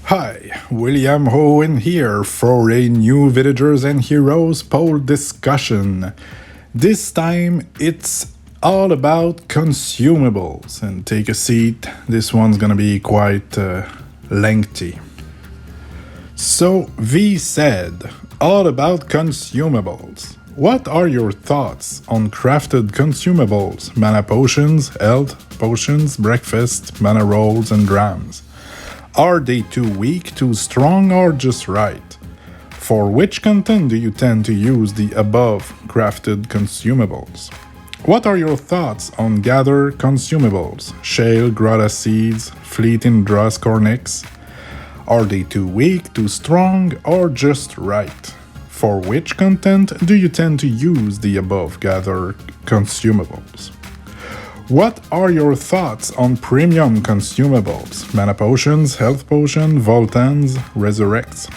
Hi, William Hououin here for a new Villagers and Heroes poll discussion. This time it's all about consumables. And take a seat, this one's gonna be quite lengthy. So, V said, all about consumables. What are your thoughts on crafted consumables, mana potions, health potions, breakfast, mana rolls, and drams? Are they too weak, too strong, or just right? For which content do you tend to use the above crafted consumables? What are your thoughts on gather consumables, shale, grota seeds, fleet in dross cornix? Are they too weak, too strong, or just right? For which content do you tend to use the above gather consumables? What are your thoughts on premium consumables, mana potions, health potion, Voltans, Resurrects?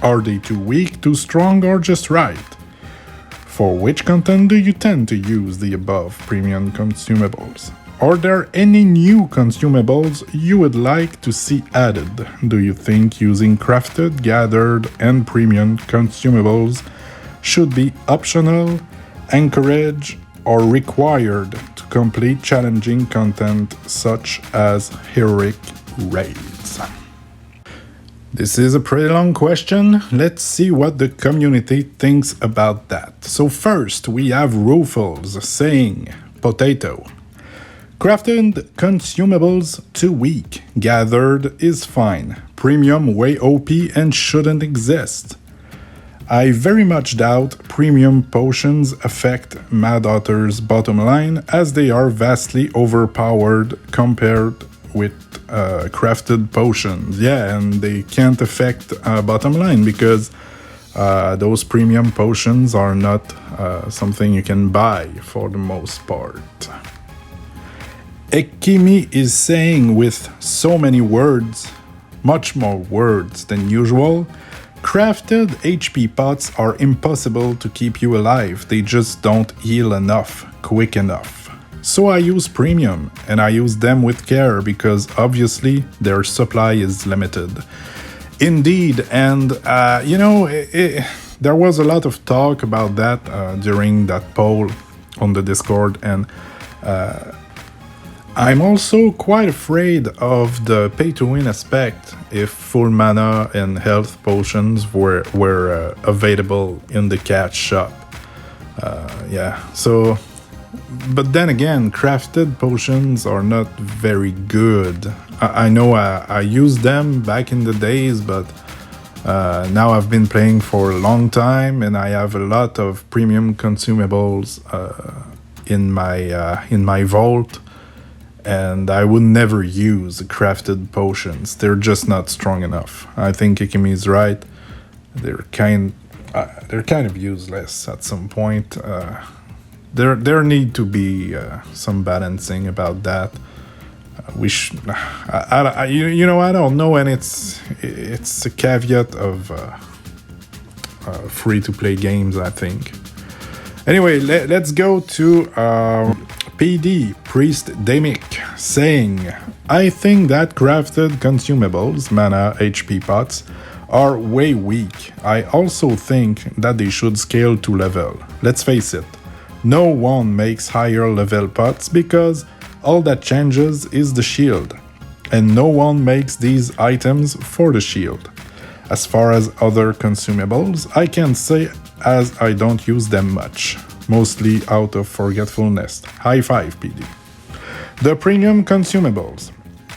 Are they too weak, too strong, or just right? For which content do you tend to use the above premium consumables? Are there any new consumables you would like to see added? Do you think using crafted, gathered, and premium consumables should be optional, encouraged, or required to complete challenging content such as heroic raids? This is a pretty long question. Let's see what the community thinks about that. So first, we have Ruffles saying, potato. Crafted consumables too weak. Gathered is fine. Premium way OP and shouldn't exist. I very much doubt premium potions affect Mad Otter's bottom line, as they are vastly overpowered compared with crafted potions. Yeah, and they can't affect bottom line because those premium potions are not something you can buy for the most part. Ekimi is saying with so many words, much more words than usual, crafted HP pots are impossible to keep you alive, they just don't heal enough, quick enough. So I use premium, and I use them with care because obviously their supply is limited. Indeed, and there was a lot of talk about that during that poll on the Discord, and I'm also quite afraid of the pay-to-win aspect if full mana and health potions were available in the cat shop. But then again, crafted potions are not very good. I know I used them back in the days, but now I've been playing for a long time and I have a lot of premium consumables in my vault. And I would never use crafted potions. They're just not strong enough. I think Ikemi is right. They're kind of useless at some point. There need to be some balancing about that. I don't know, and it's a caveat of free-to-play games, I think. Anyway, let's go to PD, Priest Demic, saying, I think that crafted consumables, mana, HP pots, are way weak. I also think that they should scale to level. Let's face it, no one makes higher level pots because all that changes is the shield, and no one makes these items for the shield. As far as other consumables, I can say as I don't use them much, mostly out of forgetfulness. High five, PD. The premium consumables.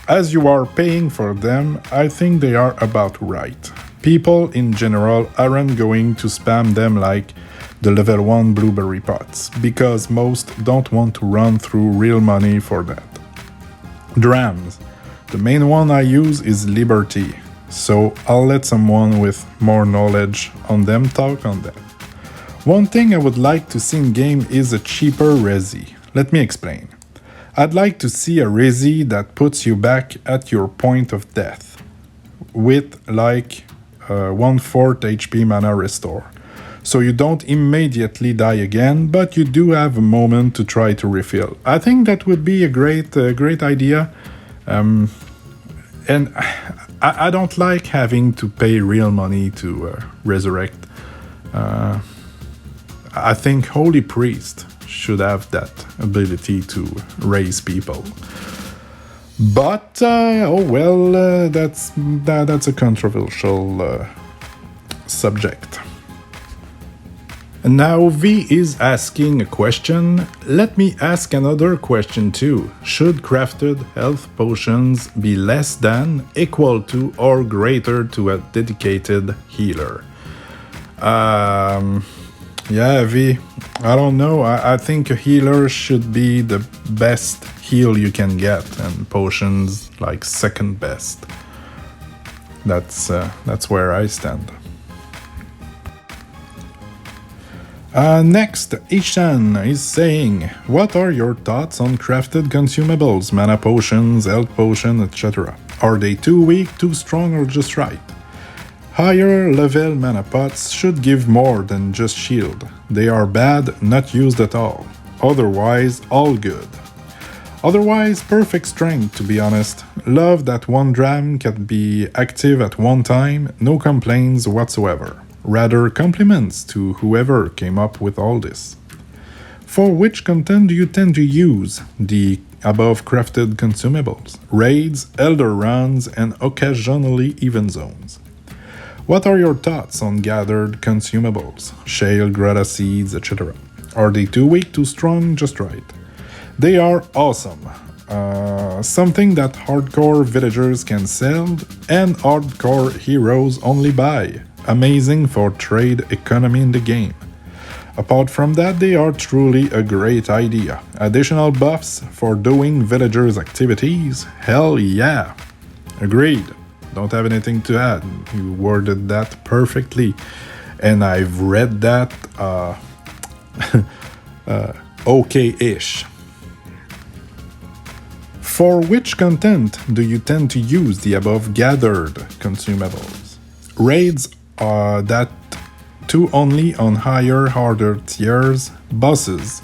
As you are paying for them, I think they are about right. People in general aren't going to spam them like the level 1 blueberry pots, because most don't want to run through real money for that. Drams. The main one I use is Liberty, so I'll let someone with more knowledge on them talk on that. One thing I would like to see in game is a cheaper resi. Let me explain. I'd like to see a resi that puts you back at your point of death, with like 1/4 HP mana restore. So you don't immediately die again, but you do have a moment to try to refill. I think that would be a great idea. And I don't like having to pay real money to resurrect. I think Holy Priest should have that ability to raise people. But that's a controversial subject. And now V is asking a question. Let me ask another question too. Should crafted health potions be less than, equal to, or greater to a dedicated healer? Yeah, V, I don't know. I think a healer should be the best heal you can get, and potions like second best. That's where I stand. Next, Ishan is saying, what are your thoughts on crafted consumables, mana potions, health potion, etc.? Are they too weak, too strong, or just right? Higher level mana pots should give more than just shield. They are bad, not used at all. Otherwise, all good. Otherwise, perfect strength, to be honest. Love that one dram can be active at one time, no complaints whatsoever. Rather compliments to whoever came up with all this. For which content do you tend to use the above crafted consumables? Raids, elder runs, and occasionally even zones. What are your thoughts on gathered consumables? Shale, grata seeds, etc. Are they too weak, too strong, just right? They are awesome. Something that hardcore villagers can sell and hardcore heroes only buy. Amazing for trade economy in the game. Apart from that, they are truly a great idea. Additional buffs for doing villagers' activities? Hell yeah! Agreed. Don't have anything to add. You worded that perfectly. And I've read that okay-ish. For which content do you tend to use the above gathered consumables? Raids that too only on higher, harder tiers, bosses.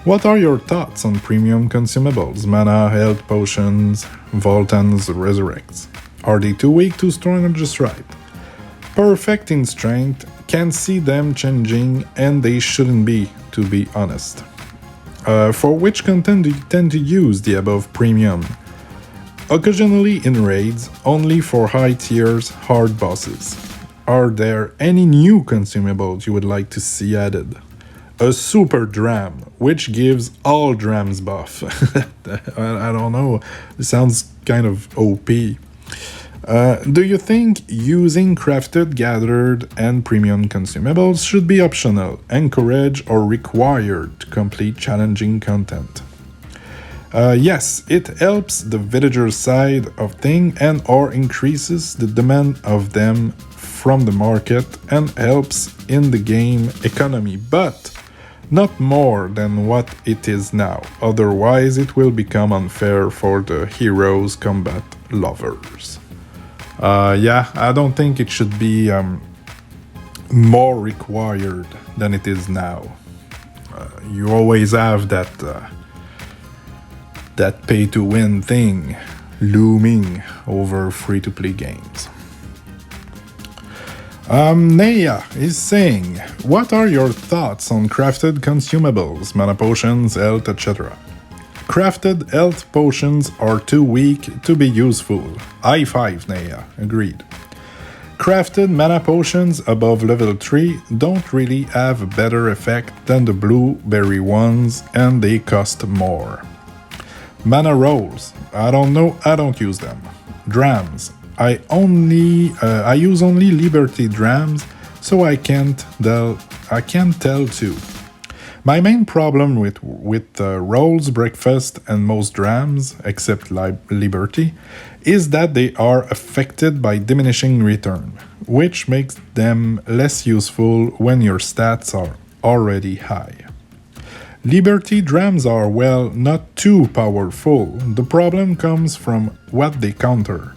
What are your thoughts on premium consumables, mana, health potions, Voltan's Resurrects? Are they too weak, too strong, or just right? Perfect in strength, can't see them changing, and they shouldn't be, to be honest. For which content do you tend to use the above premium? Occasionally in raids, only for high tiers, hard bosses. Are there any new consumables you would like to see added? A super dram, which gives all drams buff. I don't know, it sounds kind of OP. Do you think using crafted, gathered, and premium consumables should be optional, encouraged, or required to complete challenging content? Yes, it helps the villager side of thing and or increases the demand of them from the market and helps in the game economy, but not more than what it is now. Otherwise, it will become unfair for the heroes combat lovers. Yeah, I don't think it should be more required than it is now. You always have that pay-to-win thing looming over free-to-play games. Naya is saying, what are your thoughts on crafted consumables, mana potions, health, etc.? Crafted health potions are too weak to be useful. High five, Naya. Agreed. Crafted mana potions above level 3 don't really have a better effect than the blueberry ones, and they cost more. Mana rolls. I don't know, I don't use them. Drams. I use only Liberty drams, so I can't tell too. My main problem with rolls, breakfast, and most drams, except Liberty, is that they are affected by diminishing return, which makes them less useful when your stats are already high. Liberty drams are, well, not too powerful. The problem comes from what they counter.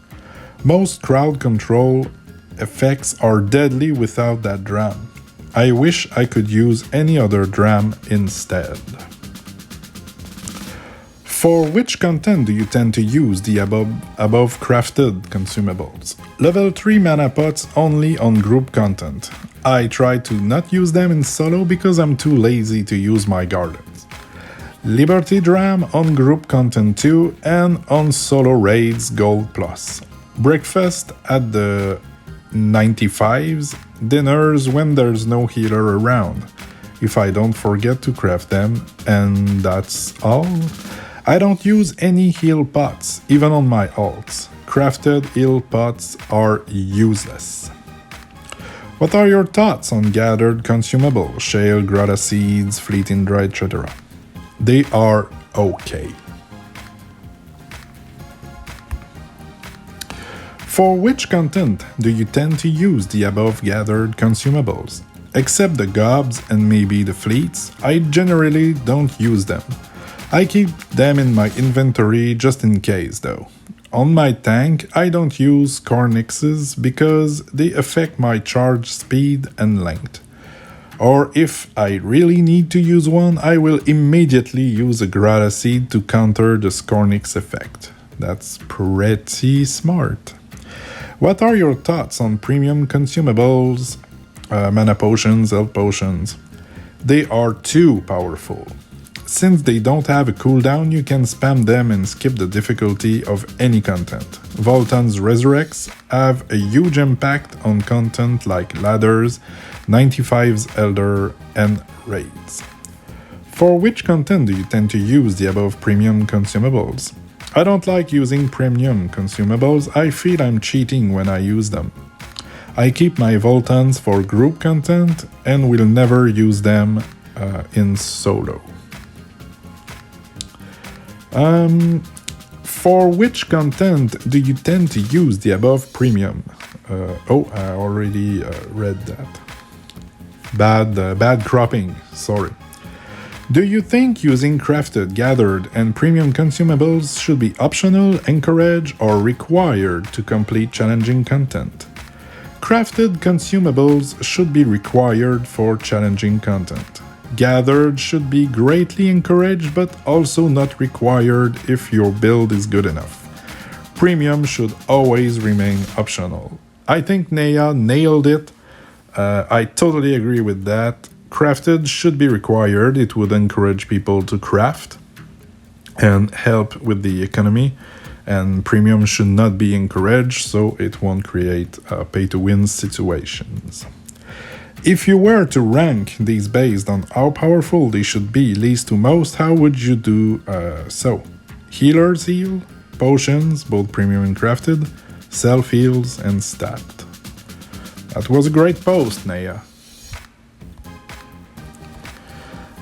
Most crowd control effects are deadly without that dram. I wish I could use any other dram instead. For which content do you tend to use the above crafted consumables? Level 3 mana pots only on group content. I try to not use them in solo because I'm too lazy to use my gardens. Liberty Dram on group content too, and on solo raids gold plus. Breakfast at the 95s, dinners when there's no healer around. If I don't forget to craft them, and that's all. I don't use any heal pots, even on my alts. Crafted heal pots are useless. What are your thoughts on gathered consumables, shale, grata seeds, fleeting dry, etc.? They are okay. For which content do you tend to use the above gathered consumables? Except the gobs and maybe the fleets, I generally don't use them. I keep them in my inventory just in case though. On my tank, I don't use cornixes because they affect my charge speed and length. Or if I really need to use one, I will immediately use a grata seed to counter the Scornix effect. That's pretty smart. What are your thoughts on premium consumables, mana potions, health potions? They are too powerful. Since they don't have a cooldown, you can spam them and skip the difficulty of any content. Voltan's Resurrects have a huge impact on content like ladders, 95's Elder, and raids. For which content do you tend to use the above premium consumables? I don't like using premium consumables, I feel I'm cheating when I use them. I keep my Voltans for group content and will never use them in solo. For which content do you tend to use the above premium? I already read that. Bad cropping, sorry. Do you think using crafted, gathered, and premium consumables should be optional, encouraged, or required to complete challenging content? Crafted consumables should be required for challenging content. Gathered should be greatly encouraged but also not required if your build is good enough. Premium should always remain optional. I think Nea nailed it. I totally agree with that. Crafted should be required, it would encourage people to craft and help with the economy, and premium should not be encouraged so it won't create pay-to-win situations. If you were to rank these based on how powerful they should be, least to most, how would you do so? Healers heal, potions, both premium and crafted, self-heals, and stat. That was a great post, Naya.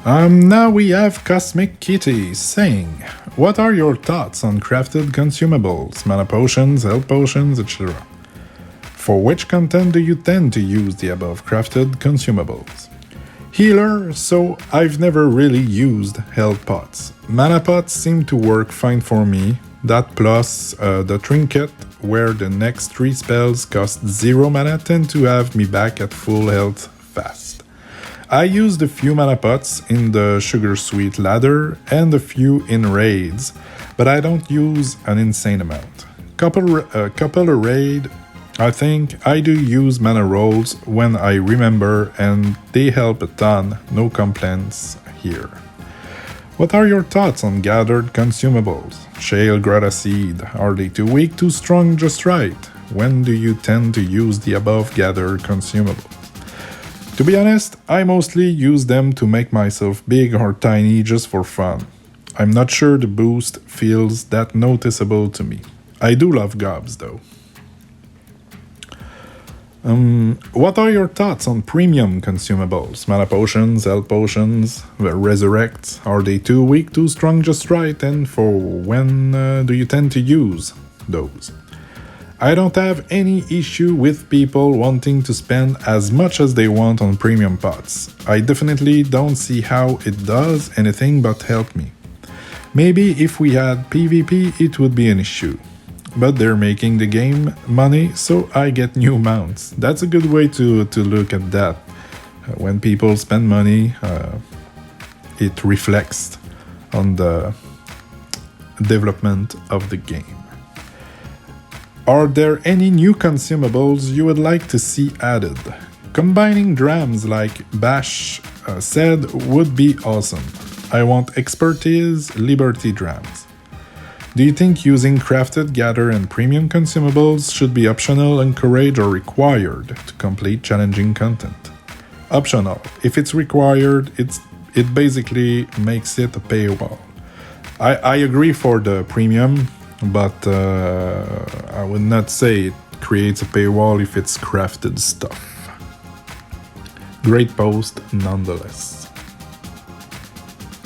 Now we have Cosmic Kitty saying, what are your thoughts on crafted consumables, mana potions, health potions, etc.? For which content do you tend to use the above crafted consumables? Healer, so I've never really used health pots. Mana pots seem to work fine for me, that plus the trinket where the next 3 spells cost 0 mana tend to have me back at full health fast. I used a few mana pots in the Sugar Sweet ladder and a few in raids, but I don't use an insane amount. Couple a raid, I think I do use mana rolls when I remember and they help a ton, no complaints here. What are your thoughts on gathered consumables? Shale, Grata Seed, are they too weak, too strong, just right? When do you tend to use the above gathered consumables? To be honest, I mostly use them to make myself big or tiny just for fun. I'm not sure the boost feels that noticeable to me. I do love gobs though. What are your thoughts on premium consumables? Mana potions, health potions, resurrect, are they too weak, too strong, just right? And for when do you tend to use those? I don't have any issue with people wanting to spend as much as they want on premium pots. I definitely don't see how it does anything but help me. Maybe if we had PvP it would be an issue. But they're making the game money, so I get new mounts. That's a good way to look at that. When people spend money, it reflects on the development of the game. Are there any new consumables you would like to see added? Combining drams like Bash said would be awesome. I want expertise, Liberty drams. Do you think using crafted, gather, and premium consumables should be optional, encouraged, or required to complete challenging content? Optional. If it's required, it basically makes it a paywall. I agree for the premium, but I would not say it creates a paywall if it's crafted stuff. Great post nonetheless.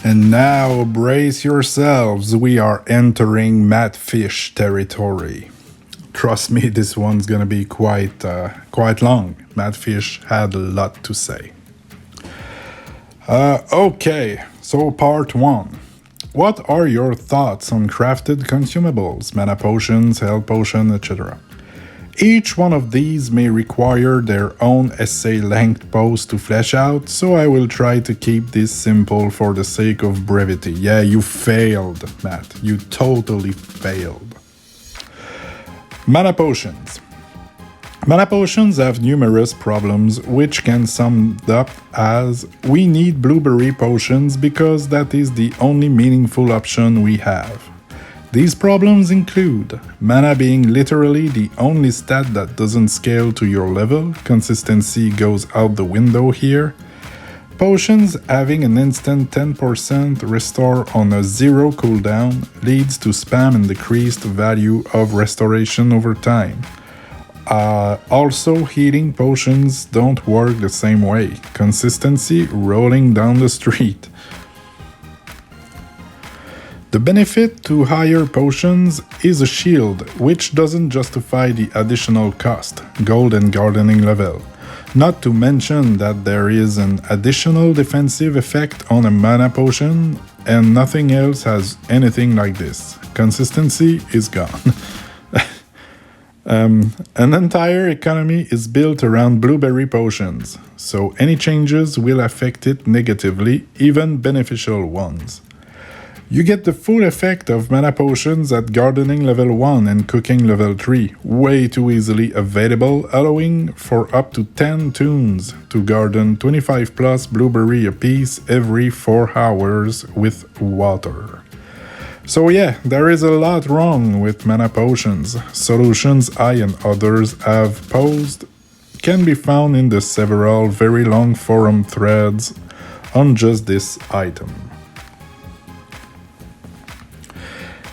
And now brace yourselves, we are entering Madfish territory. Trust me, this one's gonna be quite long. Madfish had a lot to say. Okay, so part 1. What are your thoughts on crafted consumables, mana potions, health potion, etc.? Each one of these may require their own essay-length post to flesh out, so I will try to keep this simple for the sake of brevity. Yeah, you failed, Matt. You totally failed. Mana potions. Mana potions have numerous problems, which can sum up as we need blueberry potions because that is the only meaningful option we have. These problems include mana being literally the only stat that doesn't scale to your level, consistency goes out the window here, potions having an instant 10% restore on a 0 cooldown leads to spam and decreased value of restoration over time. Also, healing potions don't work the same way, consistency rolling down the street. The benefit to higher potions is a shield, which doesn't justify the additional cost, gold and gardening level. Not to mention that there is an additional defensive effect on a mana potion, and nothing else has anything like this. Consistency is gone. An entire economy is built around blueberry potions, so any changes will affect it negatively, even beneficial ones. You get the full effect of mana potions at gardening level 1 and cooking level 3, way too easily available, allowing for up to 10 tunes to garden 25 plus blueberry apiece every 4 hours with water. So yeah, there is a lot wrong with mana potions. Solutions I and others have posed can be found in the several very long forum threads on just this item.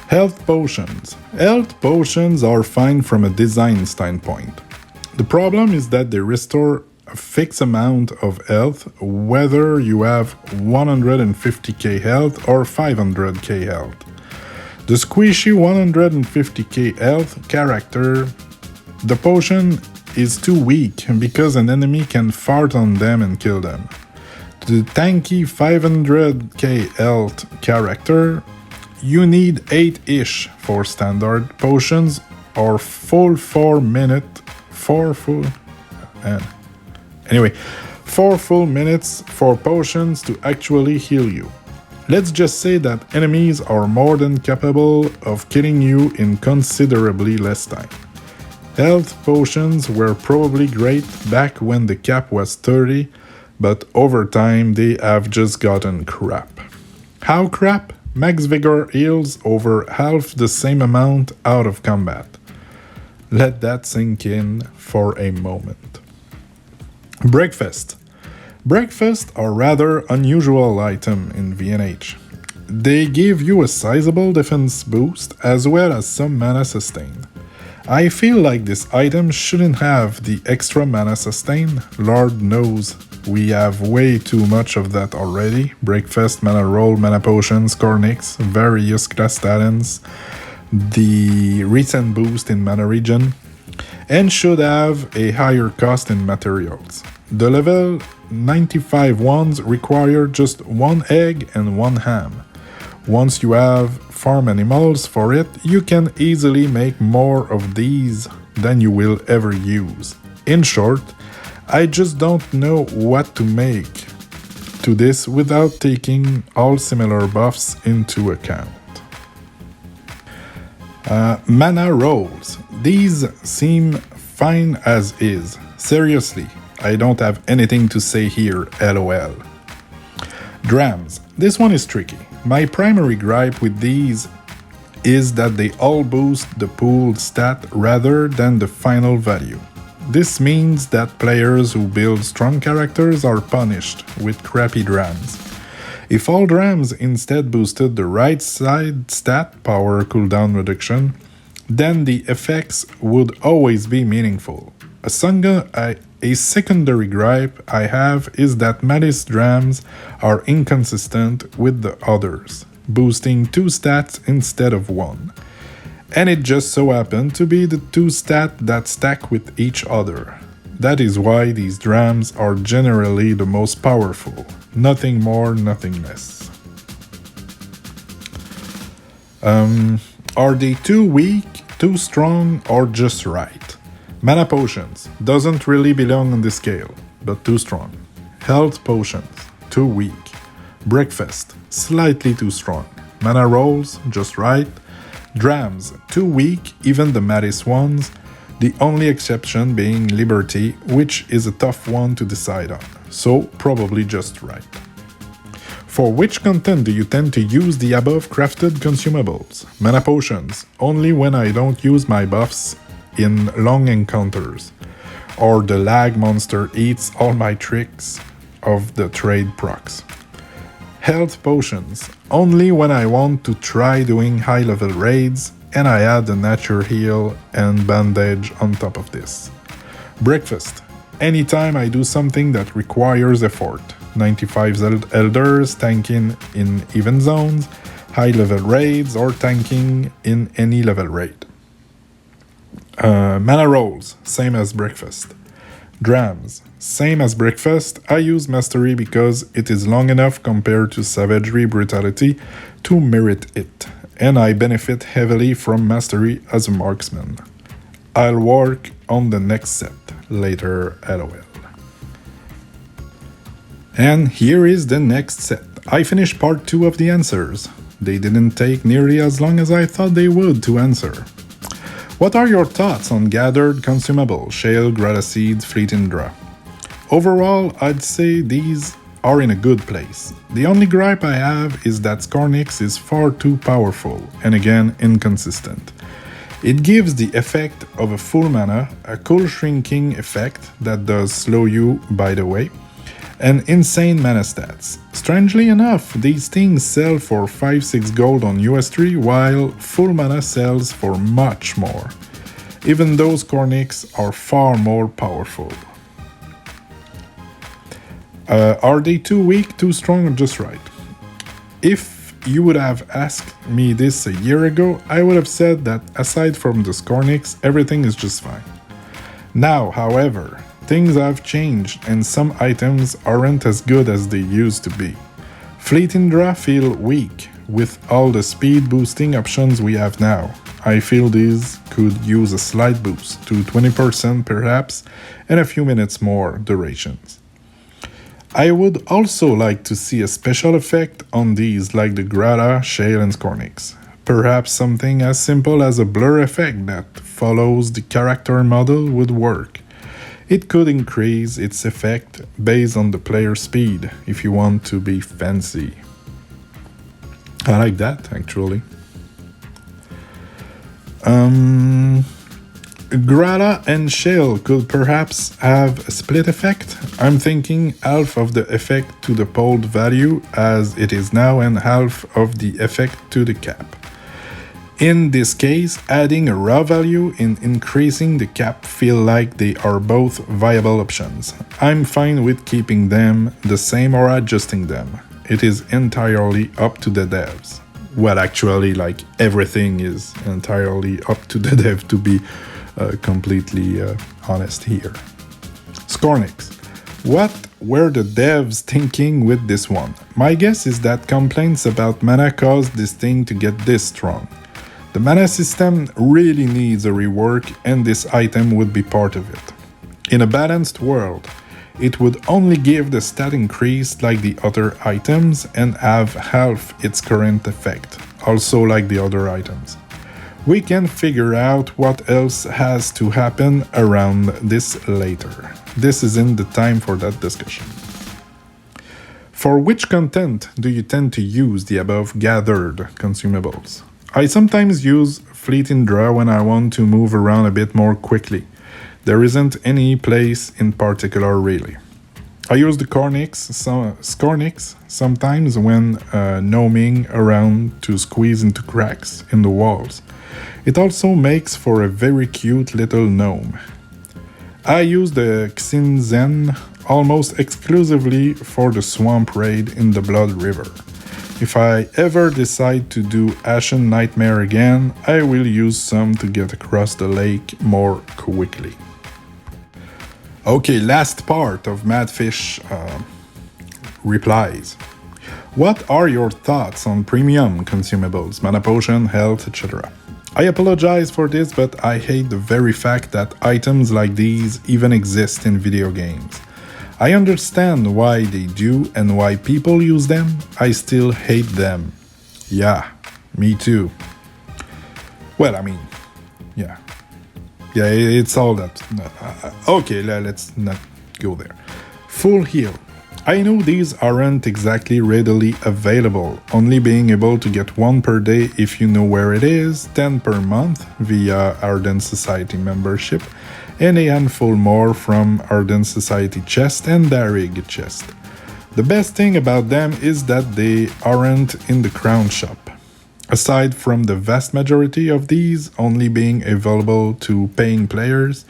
Health potions. Health potions are fine from a design standpoint. The problem is that they restore a fixed amount of health whether you have 150k health or 500k health. The squishy 150k health character, the potion is too weak because an enemy can fart on them and kill them. The tanky 500k health character, you need 8-ish for standard potions or full 4 full minutes for potions to actually heal you. Let's just say that enemies are more than capable of killing you in considerably less time. Health potions were probably great back when the cap was 30, but over time they have just gotten crap. How crap? Max Vigor heals over half the same amount out of combat. Let that sink in for a moment. Breakfast. Breakfast are rather unusual item in VNH. They give you a sizable defense boost as well as some mana sustain. I feel like this item shouldn't have the extra mana sustain. Lord knows we have way too much of that already. Breakfast, mana roll, mana potions, cornix, various class talents, the recent boost in mana regen, and should have a higher cost in materials. The level 95 ones require just 1 egg and 1 ham. Once you have farm animals for it, you can easily make more of these than you will ever use. In short, I just don't know what to make to this without taking all similar buffs into account. Mana rolls. These seem fine as is. Seriously, I don't have anything to say here, lol. Drams. This one is tricky. My primary gripe with these is that they all boost the pooled stat rather than the final value. This means that players who build strong characters are punished with crappy drams. If all drams instead boosted the right side stat power cooldown reduction, then the effects would always be meaningful. A secondary gripe I have is that Malice drams are inconsistent with the others, boosting 2 stats instead of 1. And it just so happened to be the 2 stats that stack with each other. That is why these drams are generally the most powerful. Nothing more, nothing less. Are they too weak, too strong, or just right? Mana potions doesn't really belong on this scale, but too strong. Health potions, too weak. Breakfast, slightly too strong. Mana rolls, just right. Drams, too weak, even the maddest ones, the only exception being Liberty, which is a tough one to decide on, so probably just right. For which content do you tend to use the above crafted consumables? Mana potions, only when I don't use my buffs in long encounters, or the lag monster eats all my tricks of the trade procs. Health potions, only when I want to try doing high level raids, and I add a nature heal and bandage on top of this. Breakfast, anytime I do something that requires effort. 95 elders tanking in even zones, high level raids, or tanking in any level raid. Mana rolls, same as breakfast. Drams, same as breakfast. I use mastery because it is long enough compared to savagery brutality to merit it, and I benefit heavily from mastery as a marksman. I'll work on the next set later, lol. And here is the next set. I finished part 2 of the answers. They didn't take nearly as long as I thought they would to answer. What are your thoughts on gathered consumables, shale, grata seeds, fleet Indra? Overall, I'd say these are in a good place. The only gripe I have is that Scornix is far too powerful, and again, inconsistent. It gives the effect of a full mana, a cool shrinking effect that does slow you, by the way, and insane mana stats. Strangely enough, these things sell for 5-6 gold on US3, while full mana sells for much more. Even those Cornix are far more powerful. Are they too weak, too strong, or just right? If you would have asked me this a year ago, I would have said that aside from the Scornix, everything is just fine. Now, however, things have changed and some items aren't as good as they used to be. Fleet Indra feel weak with all the speed boosting options we have now. I feel these could use a slight boost to 20% perhaps and a few minutes more durations. I would also like to see a special effect on these like the Grata, Shale and Scornix. Perhaps something as simple as a blur effect that follows the character model would work. It could increase its effect based on the player speed if you want to be fancy. I like that actually. Grata and Shale could perhaps have a split effect. I'm thinking half of the effect to the polled value as it is now and half of the effect to the cap. In this case, adding a raw value and increasing the cap feel like they are both viable options. I'm fine with keeping them the same or adjusting them. It is entirely up to the devs. Well, actually, like everything is entirely up to the dev to be completely honest here. Scornix. What were the devs thinking with this one? My guess is that complaints about mana caused this thing to get this strong. The mana system really needs a rework and this item would be part of it. In a balanced world, it would only give the stat increase like the other items and have half its current effect, also like the other items. We can figure out what else has to happen around this later. This isn't the time for that discussion. For which content do you tend to use the above gathered consumables? I sometimes use Fleeting Draw when I want to move around a bit more quickly. There isn't any place in particular really. I use the Scornix sometimes when gnoming around to squeeze into cracks in the walls. It also makes for a very cute little gnome. I use the Xinzen almost exclusively for the swamp raid in the Blood River. If I ever decide to do Ashen Nightmare again, I will use some to get across the lake more quickly. Okay, last part of Madfish replies. What are your thoughts on premium consumables, mana potion, health, etc.? I apologize for this, but I hate the very fact that items like these even exist in video games. I understand why they do and why people use them, I still hate them. Yeah, me too. Well, I mean, yeah. Yeah, it's all that. Okay, let's not go there. Full heal. I know these aren't exactly readily available, only being able to get one per day if you know where it is, 10 per month via Ardent Society membership, and a handful more from Ardent Society chest and Darig chest. The best thing about them is that they aren't in the crown shop. Aside from the vast majority of these only being available to paying players,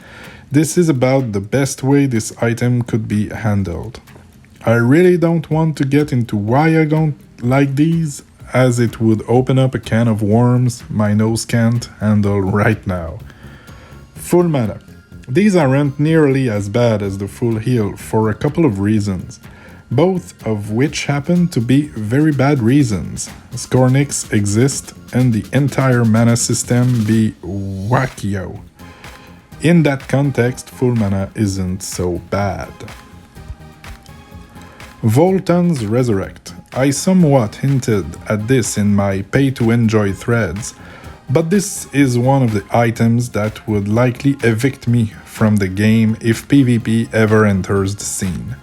this is about the best way this item could be handled. I really don't want to get into why I don't like these, as it would open up a can of worms my nose can't handle right now. Full mana. These aren't nearly as bad as the full heal for a couple of reasons, both of which happen to be very bad reasons. Scornix exist and the entire mana system be wackio. In that context, full mana isn't so bad. Voltan's Resurrect. I somewhat hinted at this in my pay-to-enjoy threads, but this is one of the items that would likely evict me from the game if PvP ever enters the scene.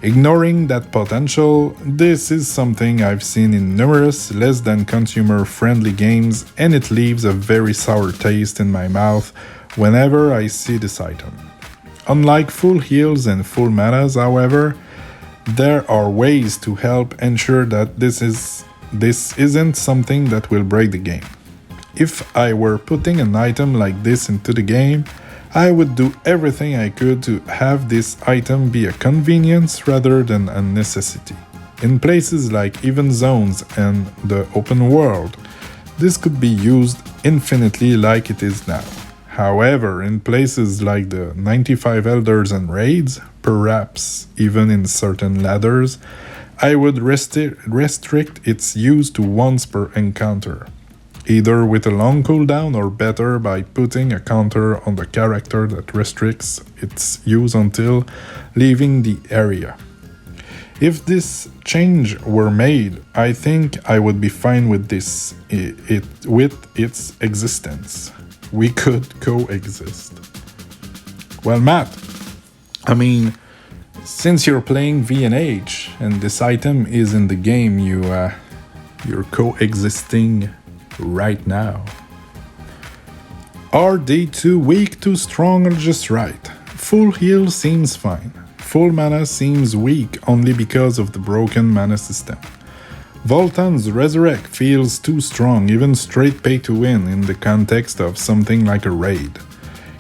Ignoring that potential, this is something I've seen in numerous less than consumer-friendly games, and it leaves a very sour taste in my mouth whenever I see this item. Unlike full heals and full manas, however, there are ways to help ensure that this isn't something that will break the game. If I were putting an item like this into the game, I would do everything I could to have this item be a convenience rather than a necessity. In places like even zones and the open world, this could be used infinitely like it is now. However, in places like the 95 Elders and Raids, perhaps even in certain ladders, I would restrict its use to once per encounter, either with a long cooldown or better by putting a counter on the character that restricts its use until leaving the area. If this change were made, I think I would be fine with this, with its existence. We could coexist. Well, Matt, I mean, since you're playing V&H and this item is in the game, you're coexisting right now. Are they too weak, too strong, or just right? Full heal seems fine. Full mana seems weak only because of the broken mana system. Voltan's Resurrect feels too strong, even straight pay to win in the context of something like a raid.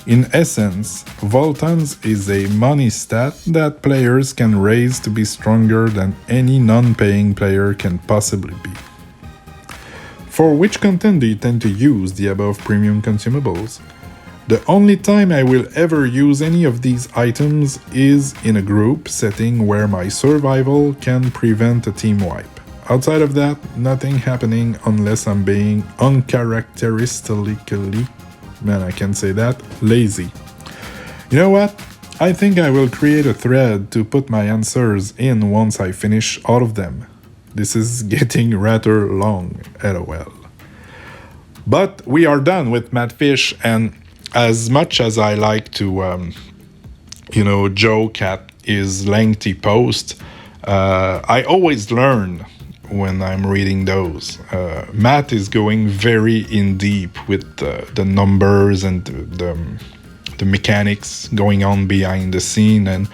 In essence, Voltan's is a money stat that players can raise to be stronger than any non-paying player can possibly be. For which content do you tend to use the above premium consumables? The only time I will ever use any of these items is in a group setting where my survival can prevent a team wipe. Outside of that, nothing happening unless I'm being uncharacteristically, man, I can say that, lazy. You know what? I think I will create a thread to put my answers in once I finish all of them. This is getting rather long, lol. But we are done with Madfish, and as much as I like to, joke at his lengthy post, I always learn when I'm reading those. Matt is going very in deep with the numbers and the mechanics going on behind the scene, and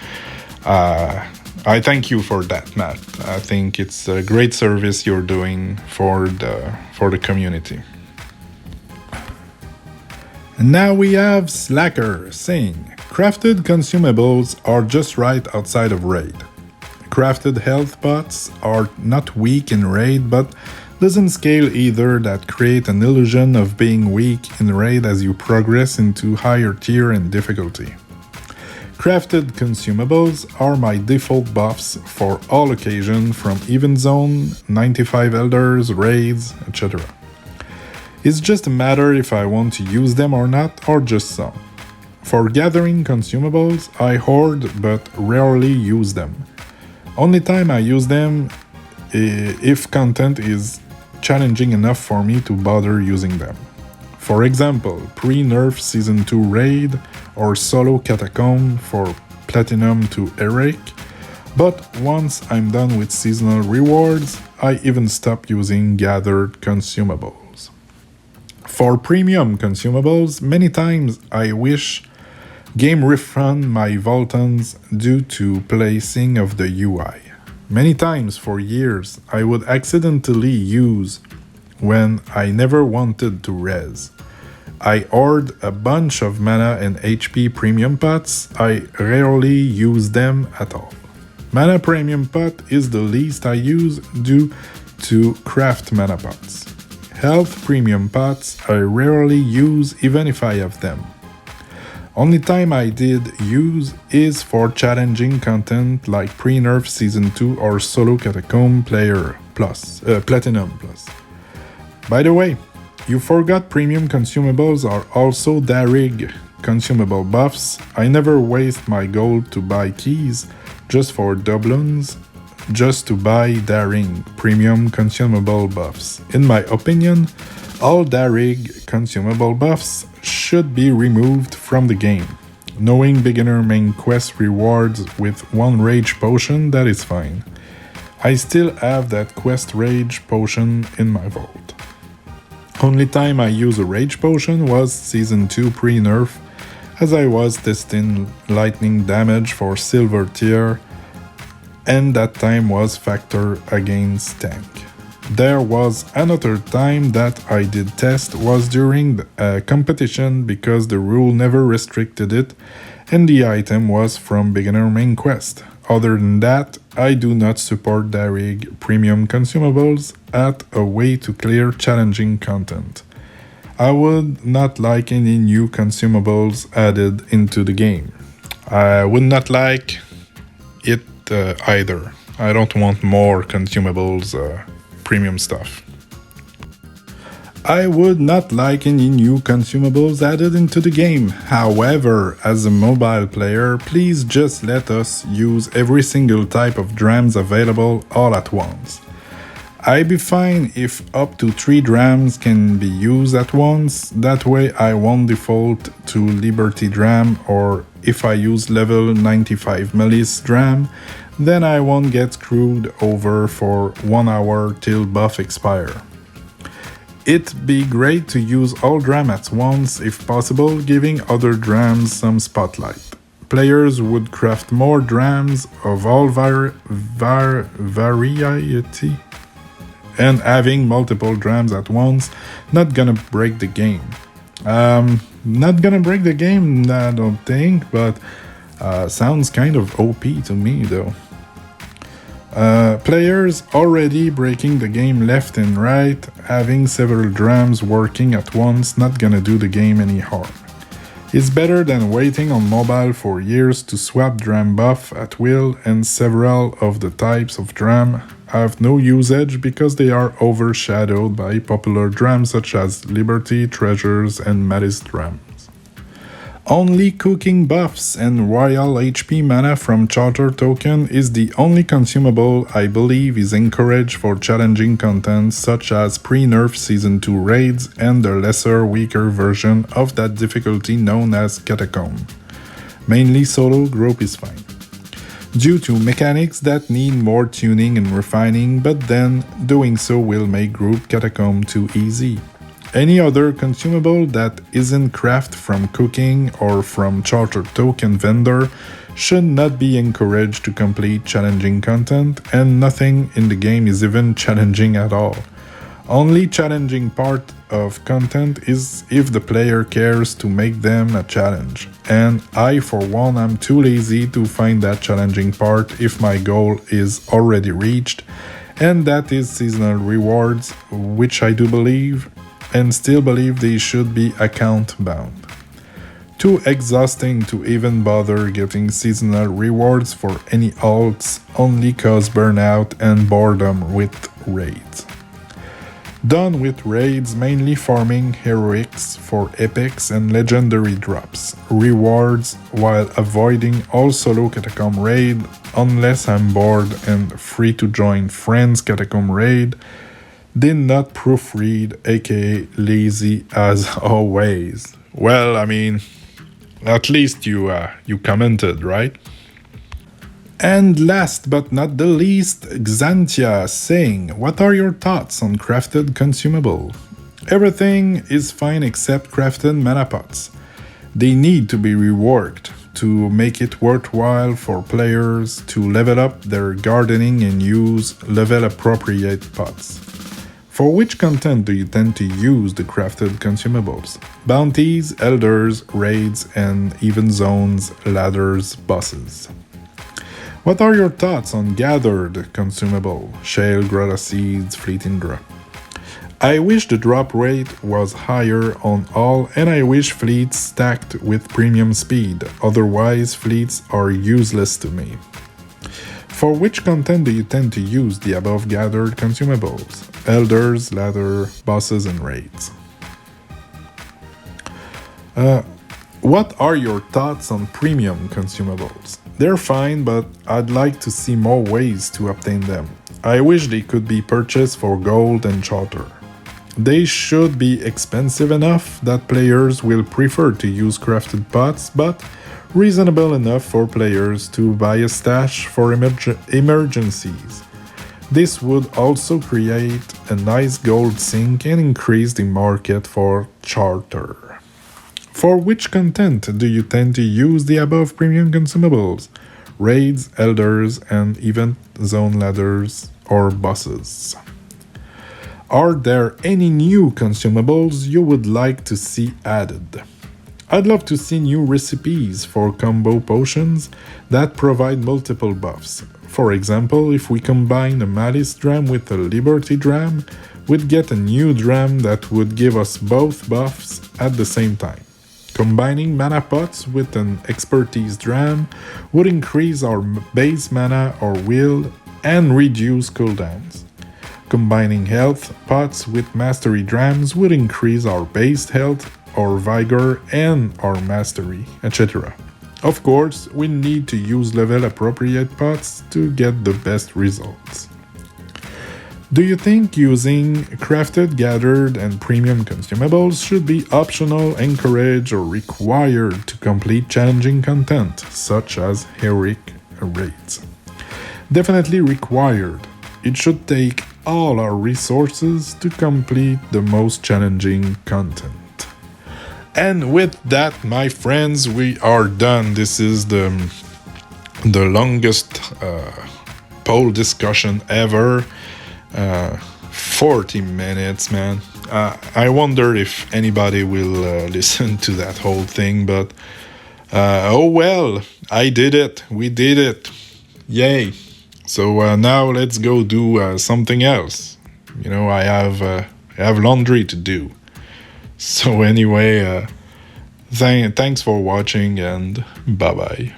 I thank you for that, Matt. I think it's a great service you're doing for the community. And now we have Slacker saying, crafted consumables are just right outside of raid. Crafted health pots are not weak in raid, but doesn't scale either, that create an illusion of being weak in raid as you progress into higher tier and difficulty. Crafted consumables are my default buffs for all occasions from Even Zone, 95 Elders, raids, etc. It's just a matter if I want to use them or not, or just some. For gathering consumables, I hoard but rarely use them. Only time I use them if content is challenging enough for me to bother using them. For example, pre-nerf Season 2 raid or solo catacomb for platinum to Eric, but once I'm done with seasonal rewards, I even stop using gathered consumables. For premium consumables, many times I wish game refund my Voltans due to placing of the UI. Many times for years I would accidentally use when I never wanted to res. I hoard a bunch of mana and HP premium pots, I rarely use them at all. Mana premium pot is the least I use due to craft mana pots. Health premium pots I rarely use even if I have them. Only time I did use is for challenging content like pre-nerf Season 2 or solo catacomb player plus, platinum plus. By the way, you forgot premium consumables are also Darig consumable buffs. I never waste my gold to buy keys just for doubloons, just to buy Daring premium consumable buffs. In my opinion, all Darig consumable buffs should be removed from the game. Knowing beginner main quest rewards with one rage potion, that is fine. I still have that quest rage potion in my vault. Only time I use a rage potion was Season 2 pre-nerf, as I was testing lightning damage for silver tier, and that time was factor against tank. There was another time that I did test was during a competition because the rule never restricted it and the item was from beginner main quest. Other than that, I do not support Darig premium consumables as a way to clear challenging content. I would not like any new consumables added into the game. I would not like it either. I don't want more consumables premium stuff. I would not like any new consumables added into the game. However, as a mobile player, please just let us use every single type of drams available all at once. I'd be fine if up to 3 drams can be used at once, that way I won't default to Liberty Dram, or if I use level 95 Malice Dram, then I won't get screwed over for 1 hour till buff expire. It'd be great to use all drams at once if possible, giving other drams some spotlight. Players would craft more drams of all variety, and having multiple drams at once not gonna break the game. Not gonna break the game, I don't think, but sounds kind of OP to me though. Players already breaking the game left and right, having several drams working at once not gonna do the game any harm. It's better than waiting on mobile for years to swap dram buff at will, and several of the types of dram have no usage because they are overshadowed by popular drams such as Liberty, Treasures, and Malice drams. Only cooking buffs and royal HP mana from Charter token is the only consumable I believe is encouraged for challenging content such as pre-nerf Season 2 raids and the lesser weaker version of that difficulty known as Catacomb. Mainly solo group is fine, due to mechanics that need more tuning and refining, but then doing so will make group Catacomb too easy. Any other consumable that isn't craft from cooking or from charter token vendor should not be encouraged to complete challenging content, and nothing in the game is even challenging at all. Only challenging part of content is if the player cares to make them a challenge, and I for one am too lazy to find that challenging part if my goal is already reached, and that is seasonal rewards, which I do believe, and still believe they should be account bound. Too exhausting to even bother getting seasonal rewards for any alts, only cause burnout and boredom with raids. Done with raids, mainly farming heroics for epics and legendary drops, rewards, while avoiding all solo catacomb raid unless I'm bored and free to join friends catacomb raid. Did not proofread, aka lazy as always. Well, I mean, at least you commented, right? And last but not the least, Xantia saying, what are your thoughts on crafted consumable? Everything is fine except crafted mana pots. They need to be reworked to make it worthwhile for players to level up their gardening and use level appropriate pots. For which content do you tend to use the crafted consumables? Bounties, elders, raids, and even zones, ladders, bosses. What are your thoughts on gathered consumable, shale, grotto seeds, fleeting drop? I wish the drop rate was higher on all, and I wish fleets stacked with premium speed, otherwise fleets are useless to me. For which content do you tend to use the above gathered consumables? Elders, ladder, bosses, and raids. What are your thoughts on premium consumables? They're fine, but I'd like to see more ways to obtain them. I wish they could be purchased for gold and charter. They should be expensive enough that players will prefer to use crafted pots, but reasonable enough for players to buy a stash for emergencies. This would also create a nice gold sink and increase the market for charter. For which content do you tend to use the above premium consumables? Raids, elders, and event zone ladders or bosses. Are there any new consumables you would like to see added? I'd love to see new recipes for combo potions that provide multiple buffs. For example, if we combine a Malice Dram with a Liberty Dram, we'd get a new Dram that would give us both buffs at the same time. Combining mana pots with an Expertise Dram would increase our base mana or will and reduce cooldowns. Combining health pots with Mastery Drams would increase our base health or vigor and our mastery, etc. Of course, we need to use level appropriate pots to get the best results. Do you think using crafted, gathered, and premium consumables should be optional, encouraged, or required to complete challenging content, such as heroic raids? Definitely required. It should take all our resources to complete the most challenging content. And with that, my friends, we are done. This is the longest poll discussion ever. 40 minutes, man. I wonder if anybody will listen to that whole thing, but oh well, I did it. We did it. Yay. So now let's go do something else. You know, I have laundry to do. So anyway, thanks for watching and bye-bye.